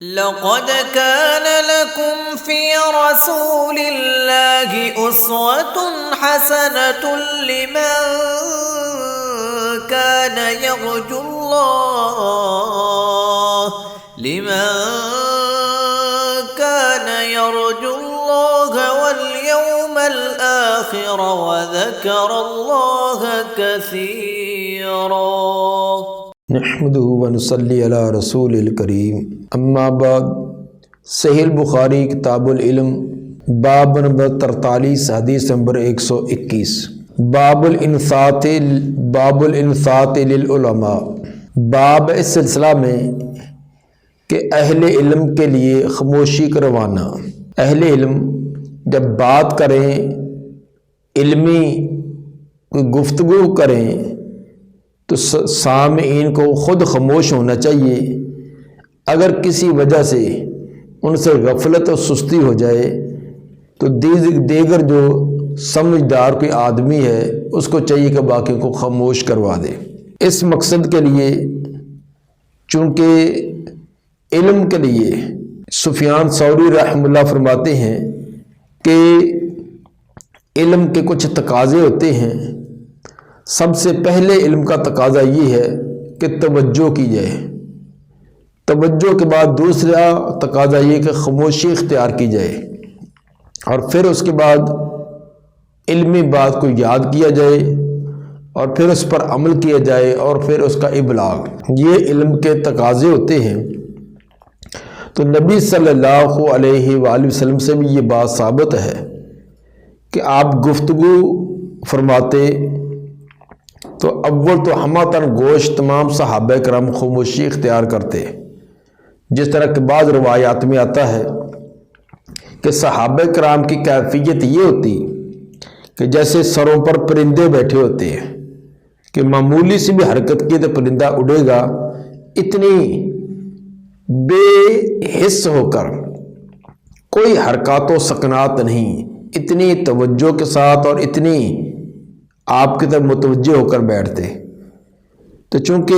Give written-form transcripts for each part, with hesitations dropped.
لقد كان لكم في رسول الله أسوة حسنة لمن كان يرجو الله واليوم الآخر وذكر الله كثيرا نحمده ونصلي علی رسول الکریم اما بعد صحیح البخاری کتاب العلم باب نمبر 43 حدیث نمبر 121 باب الانصات للعلماء باب اس سلسلہ میں کہ اہل علم کے لیے خاموشی کروانا۔ اہل علم جب بات کریں، علمی کوئی گفتگو کریں تو سامعین کو خود خاموش ہونا چاہیے۔ اگر کسی وجہ سے ان سے غفلت اور سستی ہو جائے تو دیگر جو سمجھدار کوئی آدمی ہے اس کو چاہیے کہ باقی کو خاموش کروا دے۔ اس مقصد کے لیے چونکہ علم کے لیے سفیان ثوری رحمہ اللہ فرماتے ہیں کہ علم کے کچھ تقاضے ہوتے ہیں۔ سب سے پہلے علم کا تقاضا یہ ہے کہ توجہ کی جائے، توجہ کے بعد دوسرا تقاضا یہ کہ خاموشی اختیار کی جائے، اور پھر اس کے بعد علمی بات کو یاد کیا جائے اور پھر اس پر عمل کیا جائے اور پھر اس کا ابلاغ۔ یہ علم کے تقاضے ہوتے ہیں۔ تو نبی صلی اللہ علیہ وآلہ وسلم سے بھی یہ بات ثابت ہے کہ آپ گفتگو فرماتے تو اول تو ہماتن گوش تمام صحابہ کرام خاموشی اختیار کرتے، جس طرح کہ بعض روایات میں آتا ہے کہ صحابہ کرام کی کیفیت یہ ہوتی کہ جیسے سروں پر پرندے بیٹھے ہوتے ہیں کہ معمولی سی بھی حرکت کی تو پرندہ اڑے گا، اتنی بے حس ہو کر کوئی حرکات و سکنات نہیں، اتنی توجہ کے ساتھ اور اتنی آپ کی طرف متوجہ ہو کر بیٹھتے۔ تو چونکہ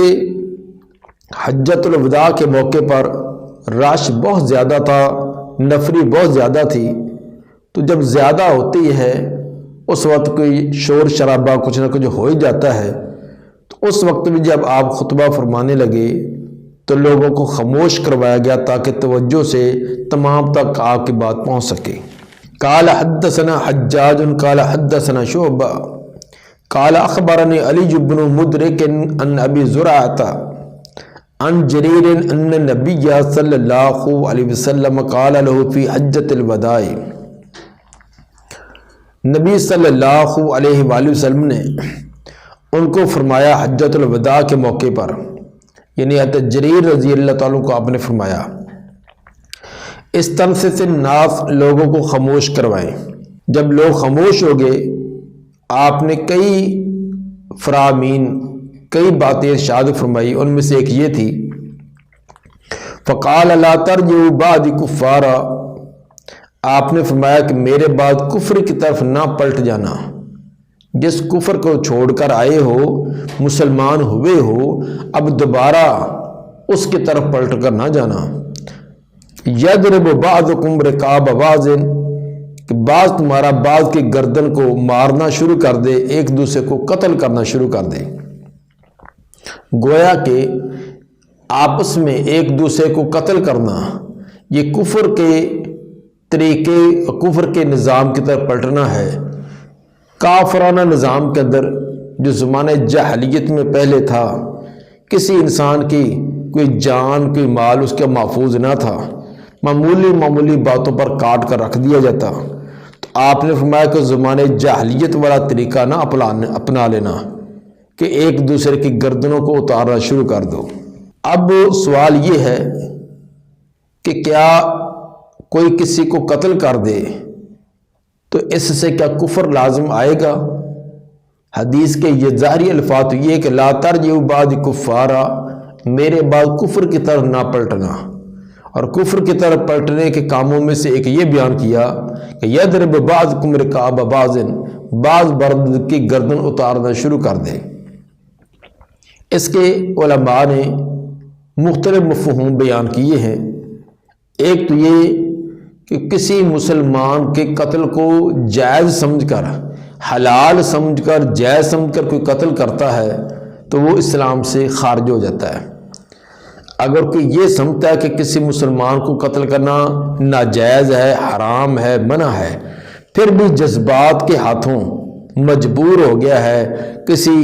حجۃ الوداع کے موقع پر رش بہت زیادہ تھا، نفری بہت زیادہ تھی، تو جب زیادہ ہوتی ہے اس وقت کوئی شور شرابہ کچھ نہ کچھ ہو ہی جاتا ہے۔ تو اس وقت بھی جب آپ خطبہ فرمانے لگے تو لوگوں کو خاموش کروایا گیا تاکہ توجہ سے تمام تک آپ کی بات پہنچ سکے۔ قال حدثنا حجاج قال حدثنا شعبہ قال اخبرني علي بن مدرك عن ابي زرعه عن جرير ان النبي صلى الله عليه وسلم قال له في حجة الوداع، نبی صلی اللہ علیہ وآلہ وسلم نے ان کو فرمایا حجۃ الوداع کے موقع پر، یعنی حضرت جریر رضی اللہ تعالیٰ کو آپ نے فرمایا استنصت الناس، لوگوں کو خاموش کروائیں۔ جب لوگ خاموش ہو گئے آپ نے کئی فرامین، کئی باتیں ارشاد فرمائی، ان میں سے ایک یہ تھی فقال لا ترجعوا بعد کفارا، آپ نے فرمایا کہ میرے بعد کفر کی طرف نہ پلٹ جانا، جس کفر کو چھوڑ کر آئے ہو، مسلمان ہوئے ہو، اب دوبارہ اس کی طرف پلٹ کر نہ جانا۔ یضرب بعضکم رقاب بعض، کہ بعض تمہارا بعض کی گردن کو مارنا شروع کر دے، ایک دوسرے کو قتل کرنا شروع کر دے۔ گویا کہ آپس میں ایک دوسرے کو قتل کرنا یہ کفر کے طریقے، کفر کے نظام کی طرف پلٹنا ہے۔ کافرانہ نظام کے اندر جو زمانہ جاہلیت میں پہلے تھا، کسی انسان کی کوئی جان کوئی مال اس کا محفوظ نہ تھا، معمولی باتوں پر کاٹ کر رکھ دیا جاتا۔ تو آپ نے فرمایا کہ زمانے جاہلیت والا طریقہ نہ اپنا لینا کہ ایک دوسرے کی گردنوں کو اتارنا شروع کر دو۔ اب سوال یہ ہے کہ کیا کوئی کسی کو قتل کر دے تو اس سے کیا کفر لازم آئے گا؟ حدیث کے یہ ظاہری الفاظ یہ کہ لا ترجعوا بعد کفارا، میرے بعد کفر کی طرف نہ پلٹنا، اور کفر کی طرف پلٹنے کے کاموں میں سے ایک یہ بیان کیا کہ یضرب بعضکم رقاب بعض، بعض برد کی گردن اتارنا شروع کر دے۔ اس کے علماء نے مختلف مفہوم بیان کیے ہیں۔ ایک تو یہ کہ کسی مسلمان کے قتل کو جائز سمجھ کر، حلال سمجھ کر، جائز سمجھ کر کوئی قتل کرتا ہے تو وہ اسلام سے خارج ہو جاتا ہے۔ اگر کوئی یہ سمجھتا ہے کہ کسی مسلمان کو قتل کرنا ناجائز ہے، حرام ہے، منع ہے، پھر بھی جذبات کے ہاتھوں مجبور ہو گیا ہے، کسی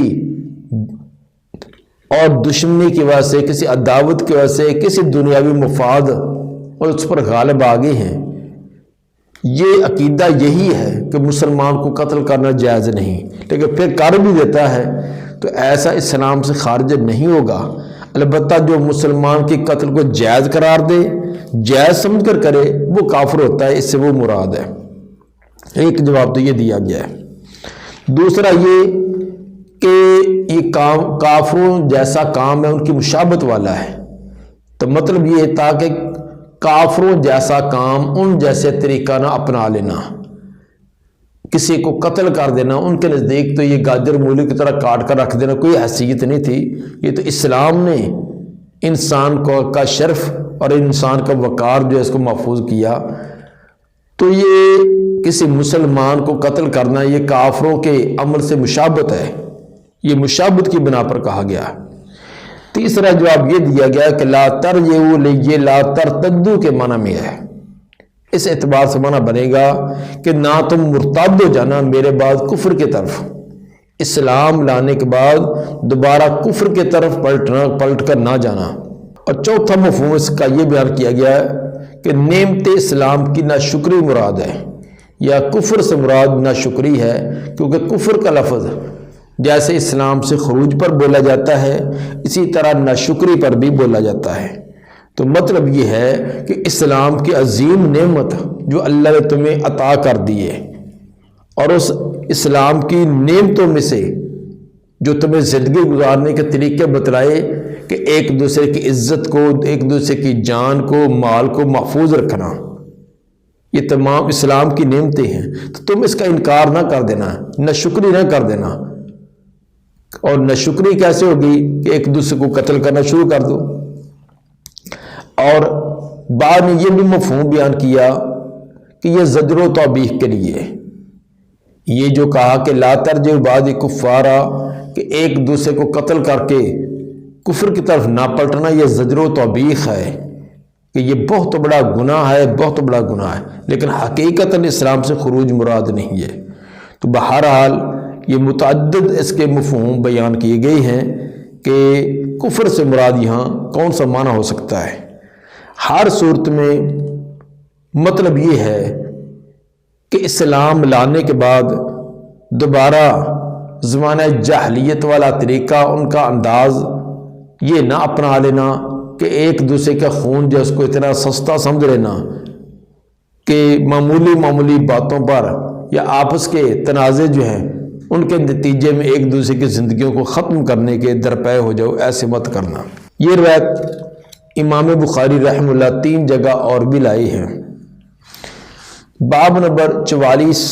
اور دشمنی کی وجہ سے، کسی عداوت کی وجہ سے، کسی دنیاوی مفاد اور اس پر غالب آ گئے ہیں، یہ عقیدہ یہی ہے کہ مسلمان کو قتل کرنا جائز نہیں، لیکن پھر کر بھی دیتا ہے، تو ایسا اسلام سے خارج نہیں ہوگا۔ البتہ جو مسلمان کے قتل کو جائز قرار دے، جائز سمجھ کر کرے، وہ کافر ہوتا ہے، اس سے وہ مراد ہے۔ ایک جواب تو یہ دیا گیا ہے۔ دوسرا یہ کہ یہ کام کافروں جیسا کام ہے، ان کی مشابہت والا ہے، تو مطلب یہ تھا کہ کافروں جیسا کام، ان جیسے طریقہ نہ اپنا لینا، کسی کو قتل کر دینا ان کے نزدیک تو یہ گاجر مولی کی طرح کاٹ کر رکھ دینا کوئی حیثیت نہیں تھی۔ یہ تو اسلام نے انسان کا شرف اور انسان کا وقار جو ہے اس کو محفوظ کیا، تو یہ کسی مسلمان کو قتل کرنا یہ کافروں کے عمل سے مشابہت ہے، یہ مشابہت کی بنا پر کہا گیا۔ تیسرا جواب یہ دیا گیا کہ لا ترجعوا، یہ لا ترتدوا کے معنی میں ہے، اس اعتبار سے معنی بنے گا کہ نہ تم مرتد ہو جانا میرے بعد کفر کی طرف، اسلام لانے کے بعد دوبارہ کفر کی طرف پلٹ کر نہ جانا۔ اور چوتھا مفہوم اس کا یہ بیان کیا گیا ہے کہ نعمت اسلام کی ناشکری مراد ہے، یا کفر سے مراد ناشکری ہے، کیونکہ کفر کا لفظ جیسے اسلام سے خروج پر بولا جاتا ہے، اسی طرح ناشکری پر بھی بولا جاتا ہے۔ تو مطلب یہ ہے کہ اسلام کی عظیم نعمت جو اللہ نے تمہیں عطا کر دی ہے، اور اس اسلام کی نعمتوں میں سے جو تمہیں زندگی گزارنے کے طریقے بتلائے کہ ایک دوسرے کی عزت کو، ایک دوسرے کی جان کو، مال کو محفوظ رکھنا، یہ تمام اسلام کی نعمتیں ہیں، تو تم اس کا انکار نہ کر دینا، ناشکری نہ کر دینا۔ اور ناشکری کیسے ہوگی کہ ایک دوسرے کو قتل کرنا شروع کر دو۔ اور بعد میں یہ بھی مفہوم بیان کیا کہ یہ زجر و توبیخ کے لیے، یہ جو کہا کہ لا ترجعوا بعد کفارا، کہ ایک دوسرے کو قتل کر کے کفر کی طرف نہ پلٹنا، یہ زجر و توبیخ ہے کہ یہ بہت بڑا گناہ ہے، بہت بڑا گناہ ہے، لیکن حقیقتاً اسلام سے خروج مراد نہیں ہے۔ تو بہرحال یہ متعدد اس کے مفہوم بیان کیے گئے ہیں کہ کفر سے مراد یہاں کون سا معنی ہو سکتا ہے۔ ہر صورت میں مطلب یہ ہے کہ اسلام لانے کے بعد دوبارہ زمانہ جاہلیت والا طریقہ، ان کا انداز یہ نہ اپنا لینا کہ ایک دوسرے کا خون جو اس کو اتنا سستا سمجھ لینا کہ معمولی باتوں پر یا آپس کے تنازع جو ہیں ان کے نتیجے میں ایک دوسرے کی زندگیوں کو ختم کرنے کے درپے ہو جاؤ، ایسے مت کرنا۔ یہ روایت امام بخاری رحمہ اللہ 3 جگہ اور بھی لائی ہیں۔ باب نمبر 44،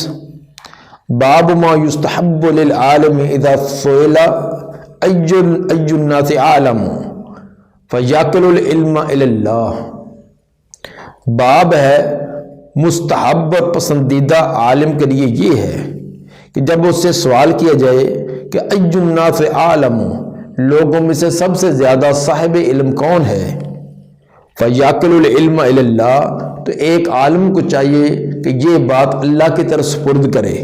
باب ما یستحب للعالم اذا سئل ای الناس عالم فیاکل العلم الی اللہ۔ باب ہے مستحب اور پسندیدہ عالم کے لیے یہ ہے کہ جب اس سے سوال کیا جائے کہ ای الناس عالم، لوگوں میں سے سب سے زیادہ صاحب علم کون ہے، فیاکل العلم الی اللہ، تو ایک عالم کو چاہیے کہ یہ بات اللہ کی طرف سپرد کرے،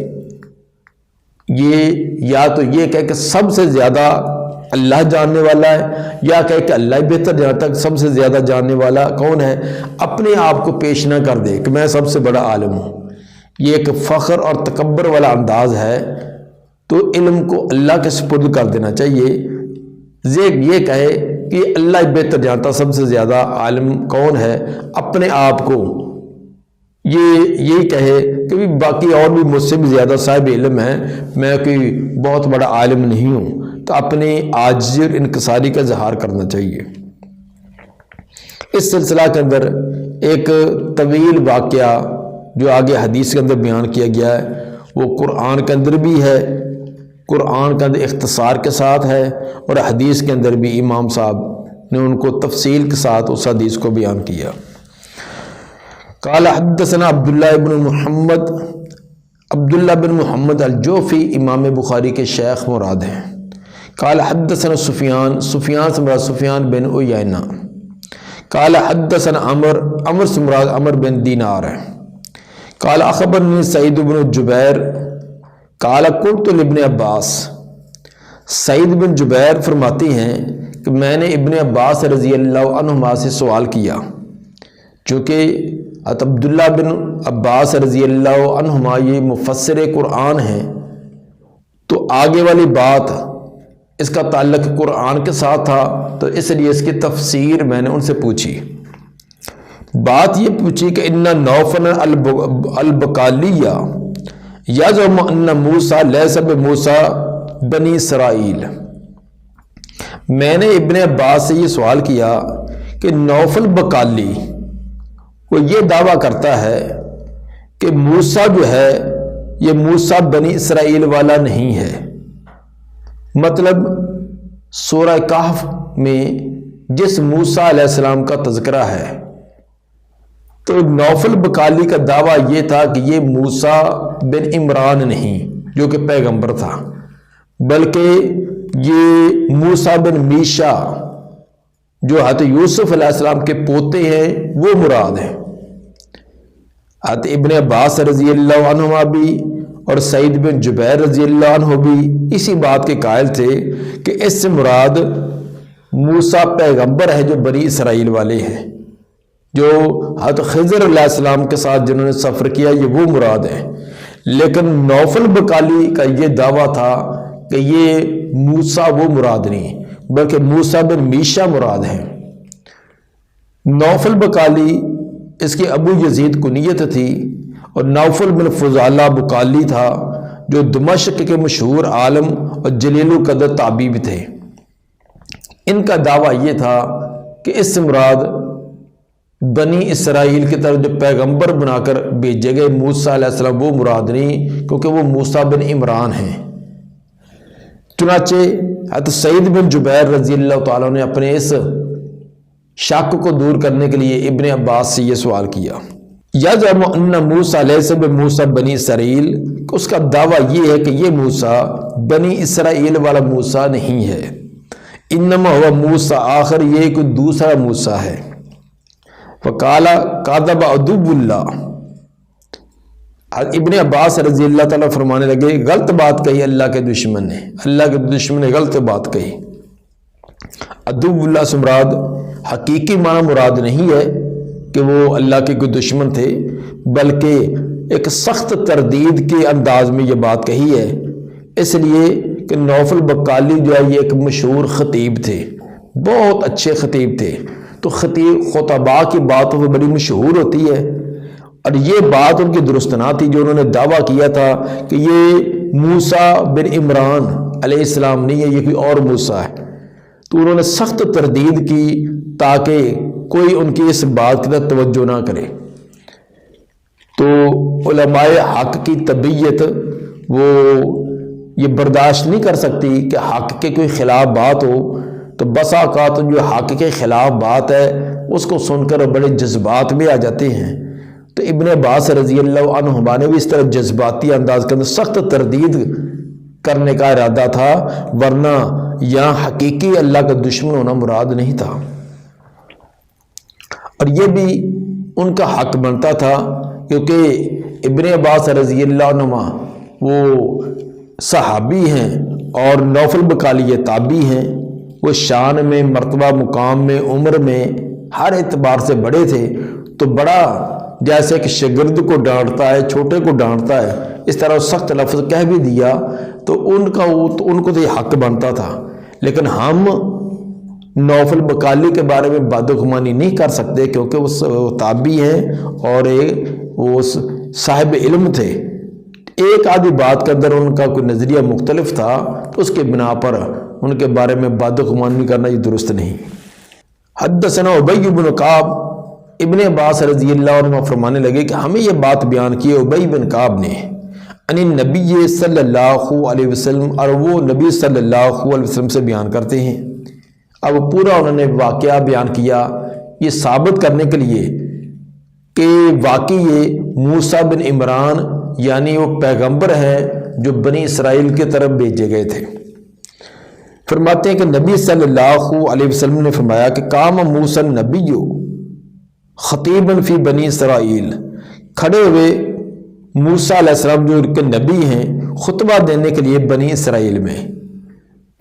یہ یا تو یہ کہے کہ سب سے زیادہ اللہ جاننے والا ہے، یا کہے کہ اللہ ہی بہتر جانتا ہے، سب سے زیادہ جاننے والا کون ہے، اپنے آپ کو پیش نہ کر دے کہ میں سب سے بڑا عالم ہوں۔ یہ ایک فخر اور تکبر والا انداز ہے، تو علم کو اللہ کے سپرد کر دینا چاہیے۔ یہ کہے کہ اللہ ہی بہتر جانتا، سب سے زیادہ عالم کون ہے، اپنے آپ کو یہ کہے کہ باقی اور بھی مجھ سے بھی زیادہ صاحب علم ہے، میں کوئی بہت بڑا عالم نہیں ہوں، تو اپنے عاجزی اور انکساری کا اظہار کرنا چاہیے۔ اس سلسلہ کے اندر ایک طویل واقعہ جو آگے حدیث کے اندر بیان کیا گیا ہے، وہ قرآن کے اندر بھی ہے، قرآن کے اندر اختصار کے ساتھ ہے، اور حدیث کے اندر بھی امام صاحب نے ان کو تفصیل کے ساتھ اس حدیث کو بیان کیا۔ قال حدثنا عبداللہ بن محمد الجوفی امام بخاری کے شیخ مراد ہیں۔ قال حدثنا سفیان سے مراد سفیان بن عیینہ۔ قال حدثنا عمر سے مراد عمر بن دینار ہے۔ قال اخبرنی سعید بن جبیر قال قلت لابن عباس، سعید بن جبیر فرماتی ہیں کہ میں نے ابن عباس رضی اللہ عنہما سے سوال کیا، چونکہ عبداللہ بن عباس رضی اللہ عنہما یہ مفسر قرآن ہیں، تو آگے والی بات اس کا تعلق قرآن کے ساتھ تھا، تو اس لیے اس کی تفسیر میں نے ان سے پوچھی۔ بات یہ پوچھی کہ ان نوفل البقالیہ یزعم ان موسیٰ لیس بموسیٰ بنی اسرائیل۔ میں نے ابن عباس سے یہ سوال کیا کہ نوفل بقالی وہ یہ دعویٰ کرتا ہے کہ موسیٰ جو ہے یہ موسیٰ بنی اسرائیل والا نہیں ہے۔ مطلب سورہ کہف میں جس موسیٰ علیہ السلام کا تذکرہ ہے، تو نوفل بقالی کا دعویٰ یہ تھا کہ یہ موسیٰ بن عمران نہیں جو کہ پیغمبر تھا، بلکہ یہ موسیٰ بن میشا جو حضرت یوسف علیہ السلام کے پوتے ہیں وہ مراد ہیں۔ حضرت ابن عباس رضی اللہ عنہما بھی اور سعید بن جبیر رضی اللہ عنہ بھی اسی بات کے قائل تھے کہ اس سے مراد موسیٰ پیغمبر ہے جو بنی اسرائیل والے ہیں، جو حضرت خضر علیہ السلام کے ساتھ جنہوں نے سفر کیا یہ وہ مراد ہے۔ لیکن نوفل بقالی کا یہ دعویٰ تھا کہ یہ موسیٰ وہ مراد نہیں بلکہ موسیٰ بن میشا مراد ہیں۔ نوفل بقالی اس کے ابو یزید کنیت تھی، اور نوفل بن فضالہ بقالی تھا جو دمشق کے مشہور عالم اور جلیل القدر تابعی بھی تھے۔ ان کا دعویٰ یہ تھا کہ اس سے مراد بنی اسرائیل کی طرف جو پیغمبر بنا کر بھیجے گئے موسیٰ علیہ السلام وہ مراد نہیں، کیونکہ وہ موسیٰ بن عمران ہیں۔ چنانچہ حضرت سعید بن جبیر رضی اللہ تعالیٰ نے اپنے اس شک کو دور کرنے کے لیے ابن عباس سے یہ سوال کیا، یزعم ان موسیٰ لیس بموسیٰ بنی اسرائیل، اس کا دعویٰ یہ ہے کہ یہ موسیٰ بنی اسرائیل والا موسیٰ نہیں ہے، انما ہوا موسیٰ آخر، یہ کوئی دوسرا موسیٰ ہے۔ فقال کذب عدو اللہ، ابن عباس رضی اللہ تعالیٰ فرمانے لگے غلط بات کہی اللہ کے دشمن نے، اللہ کے دشمن نے غلط بات کہی۔ عدو اللہ سے مراد حقیقی معنی مراد نہیں ہے کہ وہ اللہ کے کوئی دشمن تھے، بلکہ ایک سخت تردید کے انداز میں یہ بات کہی ہے، اس لیے کہ نوفل بقالی جو ہے یہ ایک مشہور خطیب تھے، بہت اچھے خطیب تھے، تو خطباء کی بات تو بڑی مشہور ہوتی ہے، اور یہ بات ان کی درست نہ تھی جو انہوں نے دعویٰ کیا تھا کہ یہ موسیٰ بن عمران علیہ السلام نہیں ہے، یہ کوئی اور موسیٰ ہے۔ تو انہوں نے سخت تردید کی تاکہ کوئی ان کی اس بات کی طرف توجہ نہ کرے۔ تو علماء حق کی طبیعت وہ یہ برداشت نہیں کر سکتی کہ حق کے کوئی خلاف بات ہو، تو بسا اوقات جو حق کے خلاف بات ہے اس کو سن کر بڑے جذبات میں آ جاتے ہیں۔ تو ابن عباس رضی اللہ عنہما نے بھی اس طرح جذباتی انداز کے اندر سخت تردید کرنے کا ارادہ تھا، ورنہ یہاں حقیقی اللہ کا دشمن ہونا مراد نہیں تھا۔ اور یہ بھی ان کا حق بنتا تھا، کیونکہ ابن عباس رضی اللہ عنہما وہ صحابی ہیں اور نوفل بقالی تابعی ہیں، وہ شان میں، مرتبہ، مقام میں، عمر میں ہر اعتبار سے بڑے تھے، تو بڑا جیسے کہ شاگرد کو ڈانٹتا ہے، چھوٹے کو ڈانٹتا ہے، اس طرح سخت لفظ کہہ بھی دیا تو ان کو تو یہ حق بنتا تھا۔ لیکن ہم نوفل بقالی کے بارے میں بدگمانی نہیں کر سکتے، کیونکہ وہ تابعی ہیں اور وہ صاحب علم تھے۔ ایک آدھی بات کے اندر ان کا کوئی نظریہ مختلف تھا، تو اس کے بنا پر ان کے بارے میں بدگمانی کرنا یہ درست نہیں۔ حدثنا ابی بن کعب، ابن عباس رضی اللہ عنہ فرمانے لگے کہ ہمیں یہ بات بیان کی ابی بن کعب نے ان نبی صلی اللہ علیہ وسلم، اور وہ نبی صلی اللہ علیہ وسلم سے بیان کرتے ہیں۔ اب پورا انہوں نے واقعہ بیان کیا یہ ثابت کرنے کے لیے کہ کہ واقعی یہ موسیٰ بن عمران یعنی وہ پیغمبر ہیں جو بنی اسرائیل کی طرف بھیجے گئے تھے۔ فرماتے ہیں کہ نبی صلی اللہ علیہ وسلم نے فرمایا کہ قام موسیٰ النبی خطیباً فی بنی اسرائیل، کھڑے ہوئے موسیٰ علیہ السلام جو ان کے نبی ہیں خطبہ دینے کے لیے بنی اسرائیل میں۔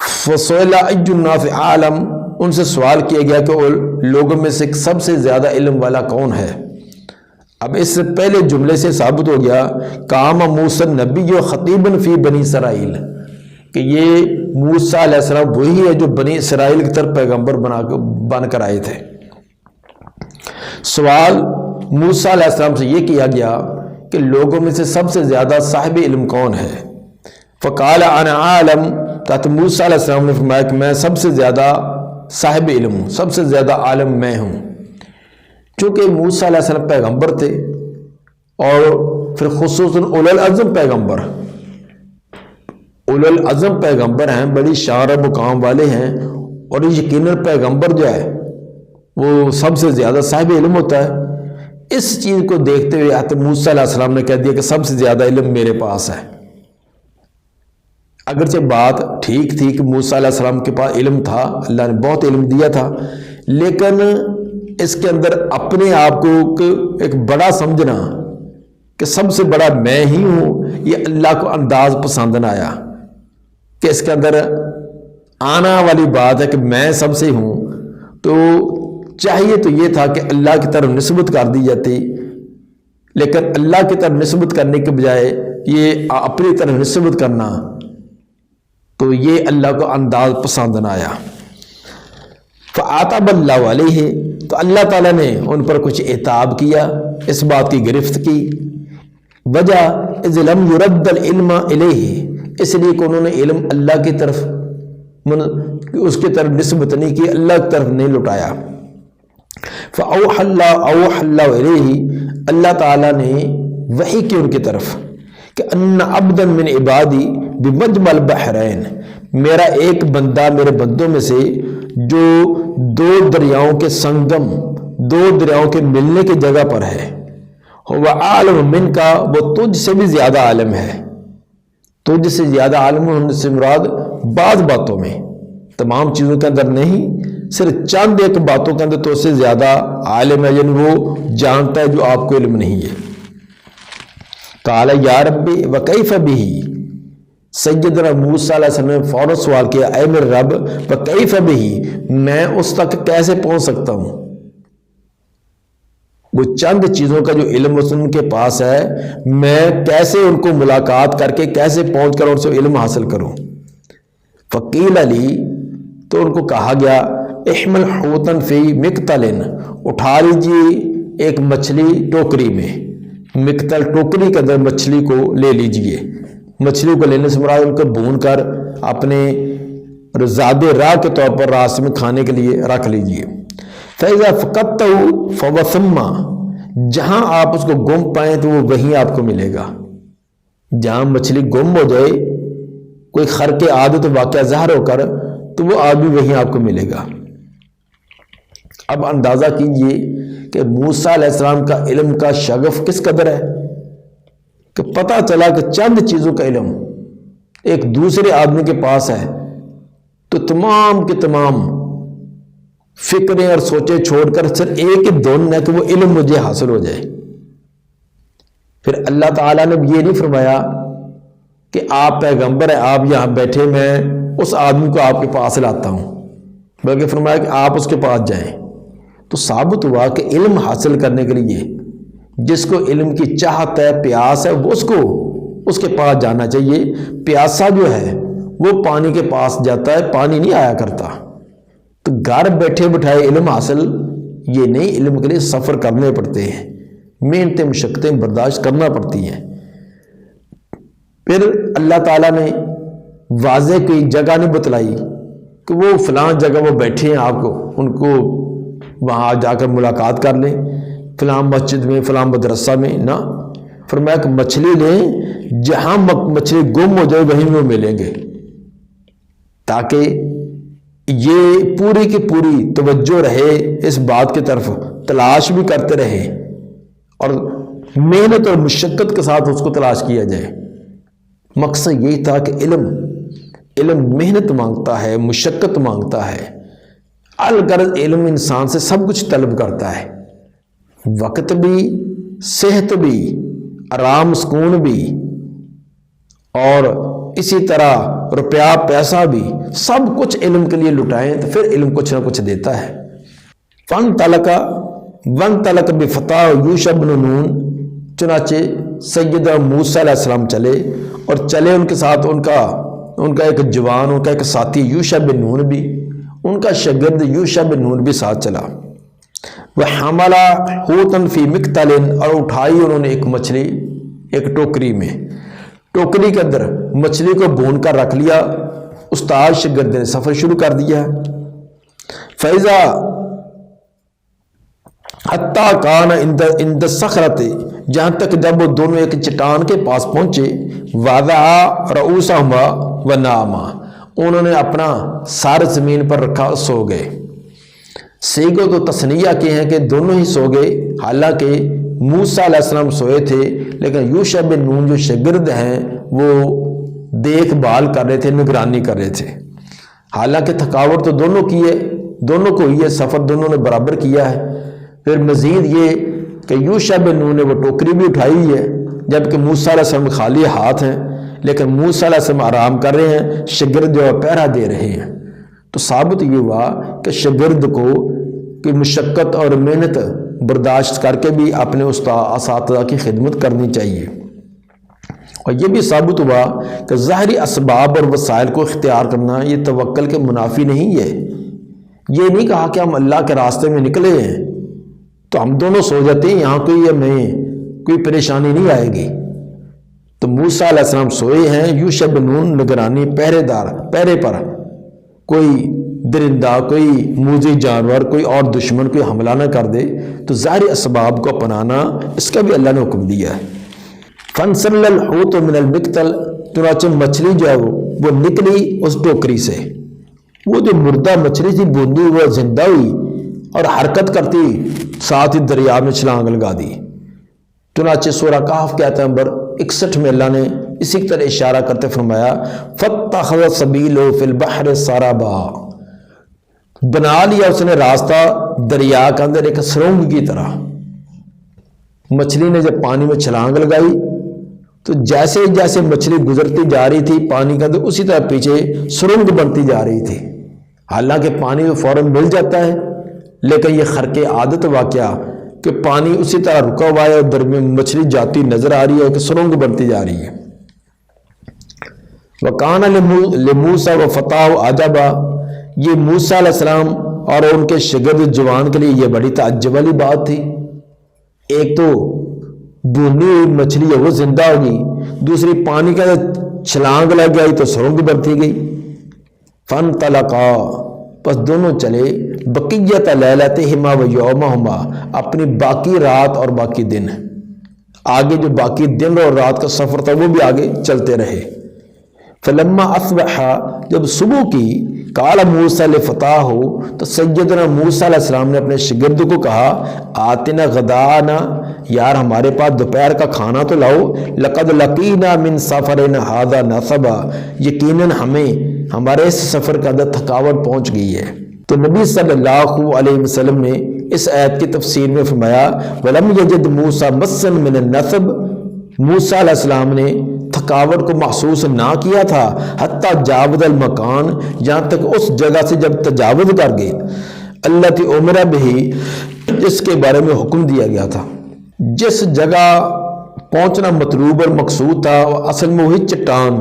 فسئل ای الناس عالم، ان سے سوال کیا گیا کہ لوگوں میں سے سب سے زیادہ علم والا کون ہے۔ اب اس سے پہلے جملے سے ثابت ہو گیا قام موسیٰ النبی خطیباً فی بنی اسرائیل کہ یہ موسیٰ علیہ السلام وہی ہے جو بنی اسرائیل کی طرف پیغمبر بن کر آئے تھے۔ سوال موسیٰ علیہ السلام سے یہ کیا گیا کہ لوگوں میں سے سب سے زیادہ صاحب علم کون ہے؟ فقال انا عالم، تحت موسیٰ علیہ السلام نے فرمایا کہ میں سب سے زیادہ صاحب علم ہوں، سب سے زیادہ عالم میں ہوں۔ چونکہ موسیٰ علیہ السلام پیغمبر تھے اور پھر خصوصاً اولو العزم پیغمبر، اولو العزم پیغمبر ہیں، بڑی شان و مقام والے ہیں، اور یقیناً پیغمبر جو ہے وہ سب سے زیادہ صاحب علم ہوتا ہے۔ اس چیز کو دیکھتے ہوئے حضرت موسیٰ علیہ السلام نے کہہ دیا کہ سب سے زیادہ علم میرے پاس ہے۔ اگرچہ بات ٹھیک تھی کہ موسیٰ علیہ السلام کے پاس علم تھا، اللہ نے بہت علم دیا تھا، لیکن اس کے اندر اپنے آپ کو ایک بڑا سمجھنا کہ سب سے بڑا میں ہی ہوں، یہ اللہ کو انداز پسند نہ آیا کہ اس کے اندر آنا والی بات ہے کہ میں سب سے ہوں۔ تو چاہیے تو یہ تھا کہ اللہ کی طرف نسبت کر دی جاتی، لیکن اللہ کی طرف نسبت کرنے کے بجائے یہ اپنی طرف نسبت کرنا، تو یہ اللہ کو انداز پسند نہ آیا۔ فعاتب اللہ علیہ، تو اللہ تعالیٰ نے ان پر کچھ عتاب کیا، اس بات کی گرفت کی۔ وجہ اذ لم یرد العلم الیہ، اس لیے کہ انہوں نے علم اللہ کی طرف اس کی طرف نسبت نہیں کی، اللہ کی طرف نہیں لٹایا۔ فاوحى اللہ الیہ، اللہ تعالیٰ نے وحی کی ان کی طرف کہ ان عبدا من عبادی بمجمع البحرین، میرا ایک بندہ میرے بندوں میں سے جو دو دریاؤں کے سنگم، دو دریاؤں کے ملنے کی جگہ پر ہے، وہ عالم من کا، وہ تجھ سے بھی زیادہ عالم ہے، تجھ سے زیادہ عالم ہونے سے مراد بعض باتوں میں، تمام چیزوں کے اندر نہیں، صرف چند ایک باتوں کے اندر تو اس سے زیادہ عالم ہے، یعنی وہ جانتا ہے جو آپ کو علم نہیں ہے۔ قال یا ربی وکیف بہ، سیدنا موسیٰ علیہ السلام نے فوراً سوال کیا اے میرے رب وکیف بہ، میں اس تک کیسے پہنچ سکتا ہوں؟ وہ چند چیزوں کا جو علم ان کے پاس ہے، میں کیسے ان کو ملاقات کر کے کیسے پہنچ کر ان سے علم حاصل کروں؟ فقیل علی، تو ان کو کہا گیا احمل حوتن فی مقتل، اٹھا لیجیے ایک مچھلی ٹوکری میں، مقتل ٹوکری کے اندر مچھلی کو لے لیجیے، مچھلی کو لینے سے مراد ان کو بھون کر اپنے زاد راہ کے طور پر راستے میں کھانے کے لیے رکھ لیجیے۔ فَإِذَا فَقَدْتَهُ فَهُوَ ثُمَّ، جہاں آپ اس کو گم پائیں تو وہ وہیں آپ کو ملے گا، جہاں مچھلی گم ہو جائے، کوئی خرق عادت واقعہ ظاہر ہو کر، تو وہ آدمی وہیں آپ کو ملے گا۔ اب اندازہ کیجئے کہ موسیٰ علیہ السلام کا علم کا شغف کس قدر ہے کہ پتہ چلا کہ چند چیزوں کا علم ایک دوسرے آدمی کے پاس ہے، تو تمام کے تمام فکریں اور سوچیں چھوڑ کر صرف ایک ہی دھن ہے کہ وہ علم مجھے حاصل ہو جائے۔ پھر اللہ تعالیٰ نے یہ نہیں فرمایا کہ آپ پیغمبر ہیں، آپ یہاں بیٹھے، میں اس آدمی کو آپ کے پاس لاتا ہوں، بلکہ فرمایا کہ آپ اس کے پاس جائیں۔ تو ثابت ہوا کہ علم حاصل کرنے کے لیے جس کو علم کی چاہت ہے، پیاس ہے، وہ اس کے پاس جانا چاہیے۔ پیاسا جو ہے وہ پانی کے پاس جاتا ہے، پانی نہیں آیا کرتا۔ تو گھر بیٹھے بٹھائے علم حاصل یہ نہیں، علم کے لیے سفر کرنے پڑتے ہیں، محنتیں مشقتیں برداشت کرنا پڑتی ہیں۔ پھر اللہ تعالیٰ نے واضح کوئی جگہ نہیں بتلائی کہ وہ فلاں جگہ وہ بیٹھے ہیں، آپ کو ان کو وہاں جا کر ملاقات کر لیں، فلاں مسجد میں، فلاں مدرسہ میں، نہ، فرمایا کہ مچھلی لیں، جہاں مچھلی گم ہو جائے وہیں وہ ملیں گے، تاکہ یہ پوری کی پوری توجہ رہے اس بات کی طرف، تلاش بھی کرتے رہے اور محنت اور مشقت کے ساتھ اس کو تلاش کیا جائے۔ مقصد یہی تھا کہ علم محنت مانگتا ہے، مشقت مانگتا ہے۔ الغرض علم انسان سے سب کچھ طلب کرتا ہے، وقت بھی، صحت بھی، آرام سکون بھی، اور اسی طرح روپیہ پیسہ بھی، سب کچھ علم کے لیے لٹائیں تو پھر علم کچھ نہ کچھ دیتا ہے۔ وَانْطَلَقَ بِفَتَاهُ يُوشَع بْنُ نُونَ، چنانچہ سیدنا موسیٰ علیہ السلام چلے، اور چلے ان کے ساتھ ان کا ایک جوان، ان کا ایک ساتھی یوشع بن نون بھی، ان کا شاگرد یوشع بن نون بھی ساتھ چلا۔ وَحَمَلَ حُوتًا فِي مِكْتَلٍ، اور اٹھائی انہوں نے ایک مچھلی ایک ٹوکری میں، ٹوکری کے اندر مچھلی کو بھون کر رکھ لیا۔ استاد شاگرد نے سفر شروع کر دیا۔ فَإِذَا حَتَّى كَانَ عِنْدَ الصَّخْرَةِ، جہاں تک جب وہ دونوں ایک چٹان کے پاس پہنچے، وَضَعَ رُؤُوسَهُمَا وَنَامَا، انہوں نے اپنا سر زمین پر رکھا، سو گئے۔ سیگو تو تثنیہ کے ہیں کہ دونوں ہی سو گئے، حالانکہ موسیٰ علیہ السلام سوئے تھے، لیکن یوشع بن نون جو شاگرد ہیں وہ دیکھ بھال کر رہے تھے، نگرانی کر رہے تھے۔ حالانکہ تھکاوٹ تو دونوں کی ہے، دونوں کو ہی ہے، سفر دونوں نے برابر کیا ہے۔ پھر مزید یہ کہ یوشع بن نون نے وہ ٹوکری بھی اٹھائی ہوئی ہے، جبکہ موسیٰ علیہ السلام خالی ہاتھ ہیں، لیکن موسیٰ علیہ السلام آرام کر رہے ہیں، شاگرد جو ہے پہرا دے رہے ہیں۔ تو ثابت یہ ہوا کہ شاگرد کو کہ مشقت اور محنت برداشت کر کے بھی اپنے اساتذہ کی خدمت کرنی چاہیے۔ اور یہ بھی ثابت ہوا کہ ظاہری اسباب اور وسائل کو اختیار کرنا یہ توکل کے منافی نہیں ہے۔ یہ نہیں کہا کہ ہم اللہ کے راستے میں نکلے ہیں تو ہم دونوں سو جاتے ہیں، یہاں کوئی پریشانی نہیں آئے گی۔ تو موسیٰ علیہ السلام سوئے ہیں، یوشع بن نون نگرانی، پہرے پر، کوئی درندہ، کوئی موذی جانور، کوئی اور دشمن کوئی حملہ نہ کر دے، تو ظاہری اسباب کو اپنانا اس کا بھی اللہ نے حکم دیا ہے۔ فَانْسَلَّ الْحُوتُ مِنَ الْمِكْتَلِ، چنانچہ مچھلی جو ہے وہ نکلی اس ٹوکری سے، وہ جو مردہ مچھلی تھی بوندی وہ زندہ ہوئی اور حرکت کرتی، ساتھ ہی دریا میں چھلانگ لگا دی۔ چنانچہ سورہ کہف کے آیت نمبر 61 میں اللہ نے اسی کی طرح اشارہ کرتے فرمایا فَاتَّخَذَ سَبِيلَهُ فِي الْبَحْرِ سَرَبًا، بنا لیا اس نے راستہ دریا کے اندر ایک سرنگ کی طرح۔ مچھلی نے جب پانی میں چھلانگ لگائی تو جیسے جیسے مچھلی گزرتی جا رہی تھی پانی کے اندر، اسی طرح پیچھے سرنگ بنتی جا رہی تھی۔ حالانکہ پانی تو فوراً مل جاتا ہے، لیکن یہ خرق عادت واقعہ کہ پانی اسی طرح رکا ہوا ہے اور درمیان مچھلی جاتی نظر آ رہی ہے کہ سرنگ بنتی جا رہی ہے۔ وَقَانَ لِمُوسَى وَفَتَاهُ عَجَبًا، یہ موسیٰ علیہ السلام اور ان کے شاگرد جوان کے لیے یہ بڑی تعجب والی بات تھی۔ ایک تو بھونی ہوئی مچھلی ہے وہ زندہ ہوگی، دوسری پانی کا چھلانگ لگ گئی تو سرنگ بنتی گئی۔ فَانْطَلَقَا، پس دونوں چلے، بقیت لیلتہما ویومہما، اپنی باقی رات اور باقی دن، آگے جو باقی دن اور رات کا سفر تھا وہ بھی آگے چلتے رہے۔ فلما اصبح، جب صبح کی، قال موسیٰ لفتاہ، تو سیدنا موسیٰ علیہ السلام نے اپنے شاگرد کو کہا آتنا غدانا، یار ہمارے پاس دوپہر کا کھانا تو لاؤ، لقد لقینا من سفرنا ھذا نصبا، یقیناً ہمیں ہمارے اس سفر کا اندر تھکاوٹ پہنچ گئی ہے۔ تو نبی صلی اللہ علیہ وسلم نے اس آیت کی تفسیر میں فرمایا ولم یجد موسیٰ مسا من النصب، موسیٰ علیہ السلام نے تھکاوٹ کو محسوس نہ کیا تھا حتیٰ جاوز المکان، جہاں تک اس جگہ سے جب تجاوز کر گئے التی امر بہ، جس کے بارے میں حکم دیا گیا تھا۔ جس جگہ پہنچنا مطلوب اور مقصود تھا وہ اصل میں وہی چٹان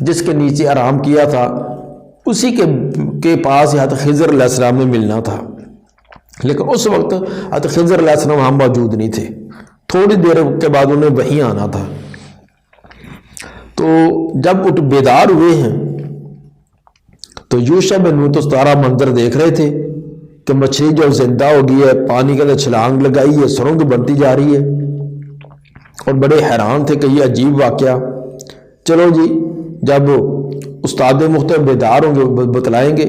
جس کے نیچے آرام کیا تھا، اسی کے پاس حضرت خضر علیہ السلام نے ملنا تھا، لیکن اس وقت حضرت خضر علیہ السلام وہاں موجود نہیں تھے، تھوڑی دیر کے بعد انہیں وہیں آنا تھا۔ تو جب اٹھ بیدار ہوئے ہیں تو یوشع بن نون تو سارا منظر دیکھ رہے تھے کہ مچھلی جو زندہ ہو گئی ہے، پانی کے اندر چھلانگ لگائی ہے، سرنگ بنتی جا رہی ہے، اور بڑے حیران تھے کہ یہ عجیب واقعہ۔ چلو جی، جب استاد مختلف بیدار ہوں گے بتلائیں گے۔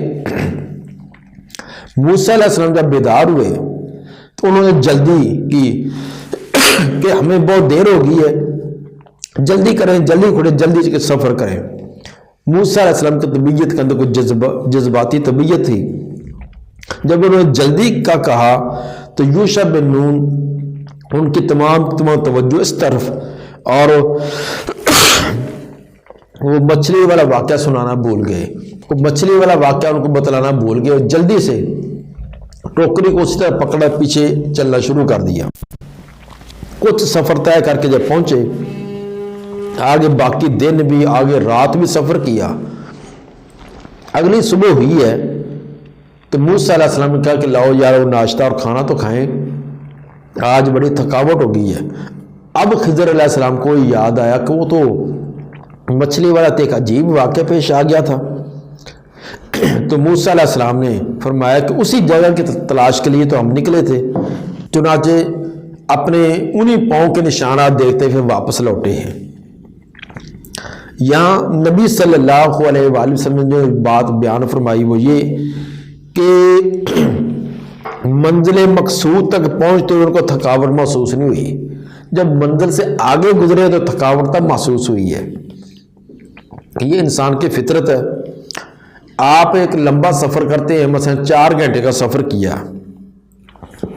موسیٰ علیہ السلام جب بیدار ہوئے تو انہوں نے جلدی کی کہ ہمیں بہت دیر ہو گئی ہے، جلدی کریں، جلدی کھڑے، جلدی کے سفر کریں۔ موسیٰ علیہ السلام کی طبیعت کے اندر کچھ جذباتی طبیعت تھی۔ جب انہوں نے جلدی کا کہا تو یوشع بن نون ان کی تمام توجہ اس طرف، اور وہ مچھلی والا واقعہ سنانا بھول گئے، وہ مچھلی والا واقعہ ان کو بتلانا بھول گئے، اور جلدی سے ٹوکری کو اسی طرح پکڑا، پیچھے چلنا شروع کر دیا۔ کچھ سفر طے کر کے جب پہنچے، آگے باقی دن بھی، آگے رات بھی سفر کیا، اگلی صبح ہوئی ہے تو موسیٰ علیہ السلام نے کہا کہ لاؤ یار وہ ناشتہ اور کھانا تو کھائیں، آج بڑی تھکاوٹ ہو گئی ہے۔ اب خضر علیہ السلام کو یاد آیا کہ وہ تو مچھلی والا ایک عجیب واقعہ پیش آ گیا تھا۔ تو موسیٰ علیہ السلام نے فرمایا کہ اسی جگہ کی تلاش کے لیے تو ہم نکلے تھے، چنانچہ اپنے انہی پاؤں کے نشانات دیکھتے پھر واپس لوٹے ہیں۔ یہاں نبی صلی اللہ علیہ وآلہ وسلم نے جو بات بیان فرمائی وہ یہ کہ منزل مقصود تک پہنچتے ہوئے ان کو تھکاوٹ محسوس نہیں ہوئی، جب منزل سے آگے گزرے تو تھکاوٹ تب محسوس ہوئی ہے۔ یہ انسان کی فطرت ہے۔ آپ ایک لمبا سفر کرتے ہیں، مثلا 4 گھنٹے کا سفر کیا،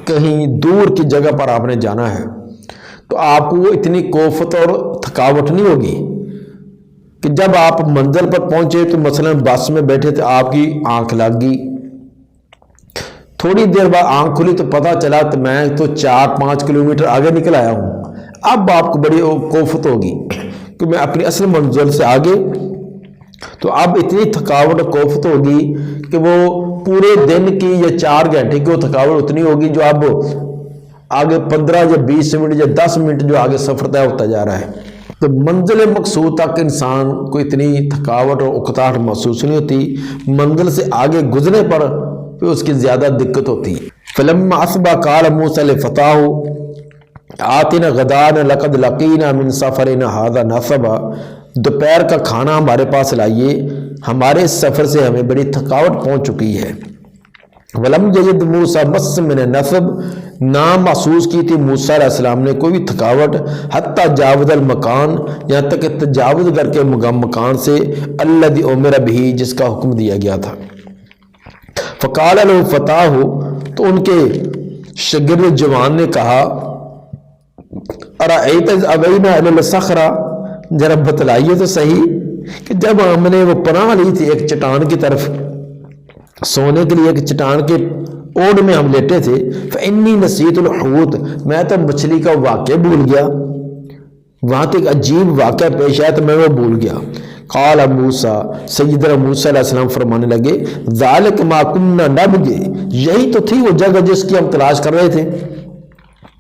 کہیں دور کی جگہ پر آپ نے جانا ہے، تو آپ کو اتنی کوفت اور تھکاوٹ نہیں ہوگی کہ جب آپ منزل پر پہنچے تو مثلا بس میں بیٹھے تھے، آپ کی آنکھ لگ گئی، تھوڑی دیر بعد آنکھ کھلی تو پتہ چلا تو میں تو 4-5 کلومیٹر آگے نکل آیا ہوں۔ اب آپ کو بڑی کوفت ہوگی کہ میں اپنی اصل منزل سے آگے، تو اب اتنی تھکاوٹ کوفت ہوگی کہ وہ پورے دن کی یا 4 گھنٹے کی وہ تھکاوٹ اتنی ہوگی جو اب آگے 15 یا 20 منٹ یا 10 منٹ جو آگے سفر طے ہوتا جا رہا ہے۔ تو منزل مقصود تک انسان کو اتنی تھکاوٹ اور اکتاہٹ محسوس نہیں ہوتی، منزل سے آگے گزرنے پر پھر اس کی زیادہ دقت ہوتی ہے۔ فلما اصبح قال موسیٰ لفتاه آتنا غدانا لقد لقینا من سفرنا هذا نصبا، دوپہر کا کھانا ہمارے پاس لائیے، ہمارے سفر سے ہمیں بڑی تھکاوٹ پہنچ چکی ہے۔ ولم یجد موسیٰ مس من النصب، نہ محسوس کی تھی موسیٰ علیہ السلام نے کوئی بھی تھکاوٹ، حتی جاوز المکان، یہاں تک کہ تجاوز کر کے مکان سے الذی امر بہ، جس کا حکم دیا گیا تھا۔ فقال له فتاہ، تو ان کے شاگرد جوان نے کہا ارأیت اذ اوینا الی الصخرہ، ذرا بتلائیے تو صحیح کہ جب ہم نے وہ پناہ لی تھی ایک چٹان کی طرف، سونے کے لیے ایک چٹان کے اوڑ میں ہم لیٹے تھے، فإنی نسیت الحوت، میں تو مچھلی کا واقعہ بھول گیا، وہاں تو ایک عجیب واقعہ پیش آیا تو میں وہ بھول گیا۔ قال موسیٰ، سیدنا موسیٰ علیہ السلام فرمانے لگے ذالک ما کنا نبغی، یہی تو تھی وہ جگہ جس کی ہم تلاش کر رہے تھے۔